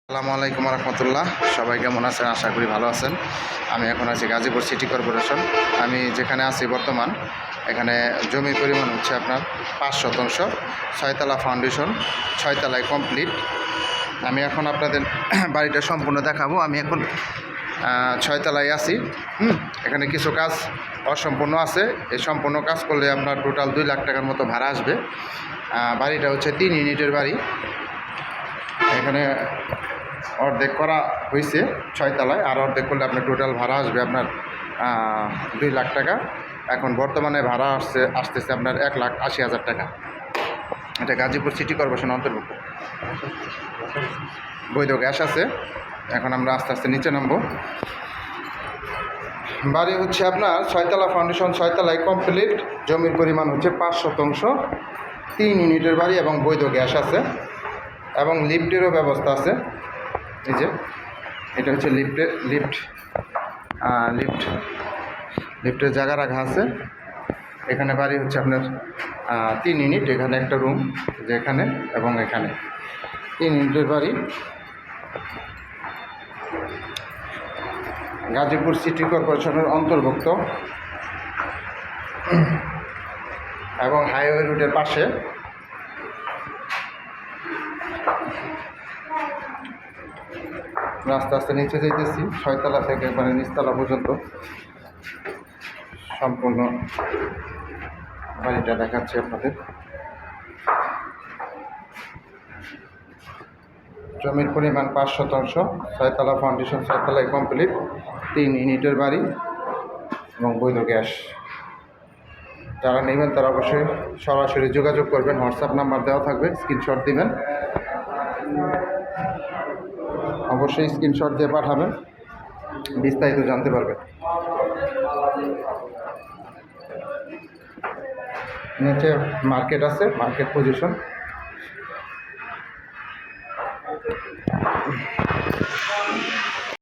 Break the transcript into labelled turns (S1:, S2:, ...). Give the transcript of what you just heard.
S1: আসসালামু আলাইকুম রহমতুল্লাহ। সবাই কেমন আছেন? আশা করি ভালো আছেন। আমি এখন আছি গাজীপুর সিটি কর্পোরেশন। আমি যেখানে আছি বর্তমান, এখানে জমির পরিমাণ হচ্ছে আপনার 5 শতাংশ, 6তলা ফাউন্ডেশন, 6তলায় কমপ্লিট। আমি এখন আপনাদের বাড়িটা সম্পূর্ণ দেখাবো। আমি এখন 6তলায় আছি। এখানে কিছু কাজ অসম্পূর্ণ আছে। এই সম্পূর্ণ কাজ করলে আপনার টোটাল 2 লাখ টাকার মতো ভাড়া আসবে। বাড়িটা হচ্ছে 3 ইউনিটের বাড়ি। এখানে অর্ধেক করা হয়েছে 6তলায়, আর অর্ধেক করলে আপনার টোটাল ভাড়া আসবে আপনার 2 লাখ টাকা। এখন বর্তমানে ভাড়া আসতেছে আপনার 1,80,000 টাকা। এটা গাজীপুর সিটি কর্পোরেশন অন্তর্ভুক্ত। বৈধ গ্যাস আছে। এখন আমরা আস্তে আস্তে নিচে নামবো। বাড়ি হচ্ছে আপনার 6তলা ফাউন্ডেশন, 6তলায় কমপ্লিট। জমির পরিমাণ হচ্ছে 5 শতাংশ, 3 ইউনিটের বাড়ি এবং বৈধ গ্যাস আছে এবং লিফটেরও ব্যবস্থা আছে। এই যে এটা হচ্ছে লিফটের জায়গা রাখা আছে। এখানে বাড়ি হচ্ছে আপনার 3 ইউনিট। এখানে একটা রুম, যেখানে এবং এখানে 3 ইউনিটের বাড়ি। গাজীপুর সিটি কর্পোরেশনের অন্তর্ভুক্ত এবং হাইওয়ে রুটের পাশে। আস্তে আস্তে নিচে যেতেছি, 6তলা থেকে একবারে নিচতলা পর্যন্ত সম্পূর্ণ বাড়িটা দেখাচ্ছি আপনাদের। জমির পরিমাণ 5 শতাংশ, 6তলা ফাউন্ডেশন, 6তলায় কমপ্লিট, 3 ইউনিটের বাড়ি এবং বৈধ গ্যাস। যারা নেবেন তারা অবশ্যই সরাসরি যোগাযোগ করবেন। হোয়াটসঅ্যাপ নাম্বার দেওয়া থাকবে, স্ক্রিনশট দিবেন। অবশ্যই স্ক্রিনশট দিয়ে পাঠাবেন, বিস্তারিত জানতে পারবেন। নিচে মার্কেট আছে, মার্কেট পজিশন।